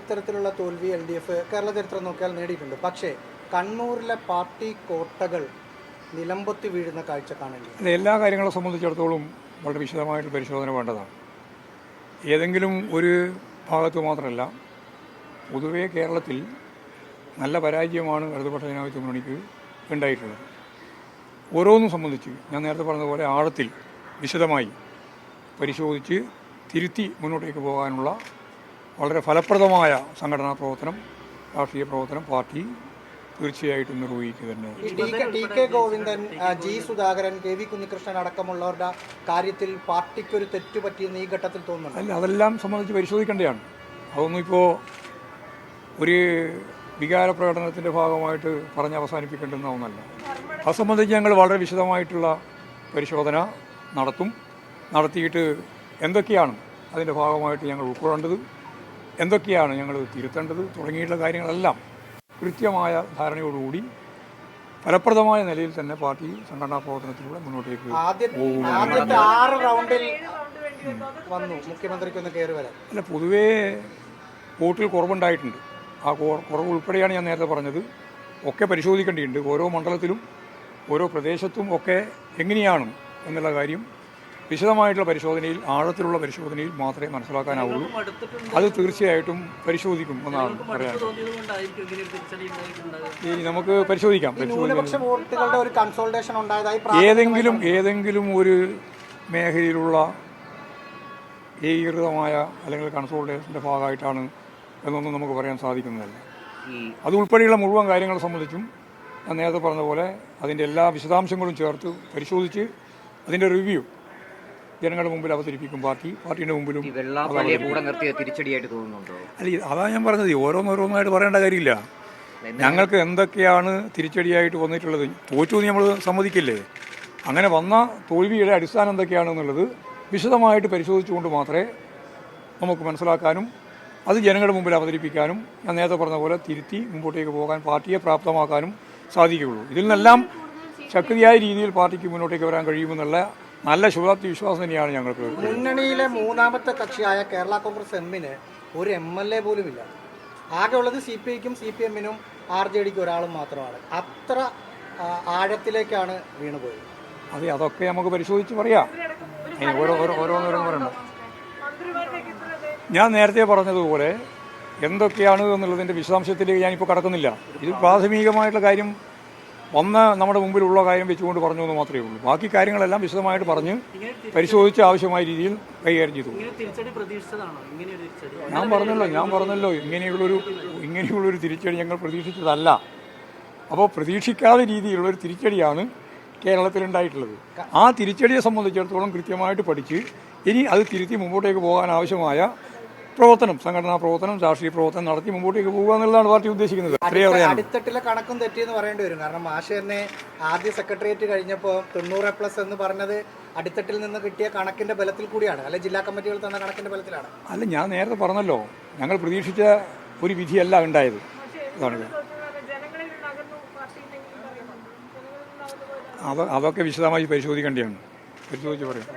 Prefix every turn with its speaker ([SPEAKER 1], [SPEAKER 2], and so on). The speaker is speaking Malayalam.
[SPEAKER 1] ഇത്തരത്തിലുള്ള തോൽവി LDF കേരള ചരിത്രം നോക്കിയാൽ നേടിയിട്ടുണ്ട്. പക്ഷേ കണ്ണൂരിലെ പാർട്ടി കോട്ടകൾ നിലംപൊത്തി വീഴുന്ന കാഴ്ച കാണേണ്ടി.
[SPEAKER 2] എല്ലാ കാര്യങ്ങളെ സംബന്ധിച്ചിടത്തോളം വളരെ വിശദമായിട്ട് പരിശോധന വേണ്ടതാണ്. ഏതെങ്കിലും ഒരു ഭാഗത്ത് മാത്രമല്ല, പൊതുവേ കേരളത്തിൽ നല്ല പരാജയമാണ് ഇടതുപക്ഷ ജനാധിപത്യ മുന്നണിക്ക് ഉണ്ടായിട്ടുള്ളത്. ഓരോന്നും സംബന്ധിച്ച് ഞാൻ നേരത്തെ പറഞ്ഞതുപോലെ ആഴത്തിൽ വിശദമായി പരിശോധിച്ച് തിരുത്തി മുന്നോട്ടേക്ക് പോകാനുള്ള വളരെ ഫലപ്രദമായ സംഘടനാ പ്രവർത്തനം, രാഷ്ട്രീയ പ്രവർത്തനം പാർട്ടി തീർച്ചയായിട്ടും നിർവഹിക്കുക തന്നെ.
[SPEAKER 1] TK Govindan, G Sudhakaran, KV Kunhikrishnan അടക്കമുള്ളവരുടെ കാര്യത്തിൽ പാർട്ടിക്കൊരു തെറ്റുപറ്റിയെന്ന് ഈ ഘട്ടത്തിൽ തോന്നുന്നു.
[SPEAKER 2] അല്ല, അതെല്ലാം സംബന്ധിച്ച് പരിശോധിക്കേണ്ടതാണ്. അതൊന്നും ഇപ്പോൾ ഒരു വികാര പ്രകടനത്തിൻ്റെ ഭാഗമായിട്ട് പറഞ്ഞ് അവസാനിപ്പിക്കേണ്ടുന്ന ഒന്നല്ല. അത് സംബന്ധിച്ച് ഞങ്ങൾ വളരെ വിശദമായിട്ടുള്ള പരിശോധന നടത്തിയിട്ട് എന്തൊക്കെയാണ് അതിൻ്റെ ഭാഗമായിട്ട് ഞങ്ങൾ ഉൾക്കൊള്ളേണ്ടത്, എന്തൊക്കെയാണ് ഞങ്ങൾ തിരുത്തേണ്ടത് തുടങ്ങിയിട്ടുള്ള കാര്യങ്ങളെല്ലാം കൃത്യമായ ധാരണയോടുകൂടി ഫലപ്രദമായ നിലയിൽ തന്നെ പാർട്ടി സംഘടനാ പ്രവർത്തനത്തിലൂടെ മുന്നോട്ടേക്ക് അല്ല, പൊതുവേ വോട്ടിൽ കുറവുണ്ടായിട്ടുണ്ട്. ആ കുറവ് ഉൾപ്പെടെയാണ് ഞാൻ നേരത്തെ പറഞ്ഞത്. ഒക്കെ പരിശോധിക്കേണ്ടിയുണ്ട്. ഓരോ മണ്ഡലത്തിലും ഓരോ പ്രദേശത്തും ഒക്കെ എങ്ങനെയാണ് എന്നുള്ള കാര്യം വിശദമായിട്ടുള്ള പരിശോധനയിൽ, ആഴത്തിലുള്ള പരിശോധനയിൽ മാത്രമേ മനസ്സിലാക്കാനാവുള്ളൂ. അത് തീർച്ചയായിട്ടും പരിശോധിക്കും എന്നാണ് പറയാൻ. നമുക്ക് പരിശോധിക്കാം. ഏതെങ്കിലും ഒരു മേഖലയിലുള്ള ഏകീകൃതമായ അല്ലെങ്കിൽ കൺസോൾട്ടേഷൻ്റെ ഭാഗമായിട്ടാണ് എന്നൊന്നും നമുക്ക് പറയാൻ സാധിക്കുന്നതല്ല. അതുൾപ്പെടെയുള്ള മുഴുവൻ കാര്യങ്ങളെ സംബന്ധിച്ചും ഞാൻ നേരത്തെ പറഞ്ഞ പോലെ അതിൻ്റെ എല്ലാ വിശദാംശങ്ങളും ചേർത്ത് പരിശോധിച്ച് അതിൻ്റെ റിവ്യൂ ജനങ്ങളുടെ മുമ്പിൽ അവതരിപ്പിക്കും പാർട്ടിയുടെ മുമ്പിലും.
[SPEAKER 3] തിരിച്ചടിയായിട്ട് തോന്നുന്നുണ്ടോ?
[SPEAKER 2] അല്ല, അതാ ഞാൻ പറഞ്ഞത്, ഓരോന്നോരോന്നായിട്ട് പറയേണ്ട കാര്യമില്ല. ഞങ്ങൾക്ക് എന്തൊക്കെയാണ് തിരിച്ചടിയായിട്ട് വന്നിട്ടുള്ളത്, തോറ്റു നമ്മൾ സമ്മതിക്കില്ലേ. അങ്ങനെ വന്ന തോൽവിയുടെ അടിസ്ഥാനം എന്തൊക്കെയാണെന്നുള്ളത് വിശദമായിട്ട് പരിശോധിച്ചുകൊണ്ട് മാത്രമേ നമുക്ക് മനസ്സിലാക്കാനും അത് ജനങ്ങളുടെ മുമ്പിൽ അവതരിപ്പിക്കാനും ഞാൻ നേരത്തെ പറഞ്ഞ പോലെ തിരുത്തി മുമ്പോട്ടേക്ക് പോകാൻ പാർട്ടിയെ പ്രാപ്തമാക്കാനും സാധിക്കുകയുള്ളൂ. ഇതിൽ നിന്നെല്ലാം ശക്തിയായ രീതിയിൽ പാർട്ടിക്ക് മുന്നോട്ടേക്ക് വരാൻ കഴിയുമെന്നുള്ള നല്ല ശുഭാപ്തി വിശ്വാസം തന്നെയാണ് ഞങ്ങൾക്ക്.
[SPEAKER 1] മുന്നണിയിലെ മൂന്നാമത്തെ കക്ഷിയായ കേരള കോൺഗ്രസ് എമ്മിന് ഒരു MLA പോലും ഇല്ല. ആകെ ഉള്ളത് CPIക്കും CPMനും RJDക്കും ഒരാളും മാത്രമാണ്. അത്ര ആഴത്തിലേക്കാണ് വീണുപോയത്.
[SPEAKER 2] അതെ, അതൊക്കെ നമുക്ക് പരിശോധിച്ച് പറയാം. ഓരോന്നോരോന്ന് പറയണ്ട. ഞാൻ നേരത്തെ പറഞ്ഞതുപോലെ എന്തൊക്കെയാണ് എന്നുള്ളതിൻ്റെ വിശദാംശത്തിലേക്ക് ഞാനിപ്പോൾ കടക്കുന്നില്ല. ഇത് പ്രാഥമികമായിട്ടുള്ള കാര്യം നമ്മുടെ മുമ്പിലുള്ള കാര്യം വെച്ചുകൊണ്ട് പറഞ്ഞു എന്ന് മാത്രമേ ഉള്ളൂ. ബാക്കി കാര്യങ്ങളെല്ലാം വിശദമായിട്ട് പറഞ്ഞ് പരിശോധിച്ച് ആവശ്യമായ രീതിയിൽ കൈകാര്യം ചെയ്തു. ഞാൻ പറഞ്ഞല്ലോ ഇങ്ങനെയുള്ളൊരു തിരിച്ചടി ഞങ്ങൾ പ്രതീക്ഷിച്ചതല്ല. അപ്പോൾ പ്രതീക്ഷിക്കാത്ത രീതിയിലുള്ളൊരു തിരിച്ചടിയാണ് കേരളത്തിലുണ്ടായിട്ടുള്ളത്. ആ തിരിച്ചടിയെ സംബന്ധിച്ചിടത്തോളം കൃത്യമായിട്ട് പഠിച്ച് ഇനി അത് തിരുത്തി മുമ്പോട്ടേക്ക് പോകാൻ ആവശ്യമായ പ്രവർത്തനം, സംഘടനാ പ്രവർത്തനം, രാഷ്ട്രീയ പ്രവർത്തനം നടത്തി മുമ്പോട്ടേക്ക് പോകുക എന്നുള്ളതാണ് പാർട്ടി ഉദ്ദേശിക്കുന്നത്.
[SPEAKER 1] അടിത്തട്ടിലെ കണക്കും തെറ്റിയെന്ന് പറയേണ്ടി വരും. കാരണം മാഷ് തന്നെ ആദ്യ സെക്രട്ടേറിയറ്റ് കഴിഞ്ഞപ്പോൾ 90+ എന്ന് പറഞ്ഞത് അടിത്തട്ടിൽ നിന്ന് കിട്ടിയ കണക്കിന്റെ ബലത്തിൽ കൂടിയാണ്, അല്ലെ ജില്ലാ കമ്മിറ്റികൾ തന്ന കണക്കിന്റെ ബലത്തിലാണ്.
[SPEAKER 2] അല്ല, ഞാൻ നേരത്തെ പറഞ്ഞല്ലോ, ഞങ്ങൾ പ്രതീക്ഷിച്ച ഒരു വിധിയല്ല ഉണ്ടായത്. അതൊക്കെ വിശദമായി പരിശോധിക്കേണ്ടതാണ്. പരിശോധിച്ച് പറയാം.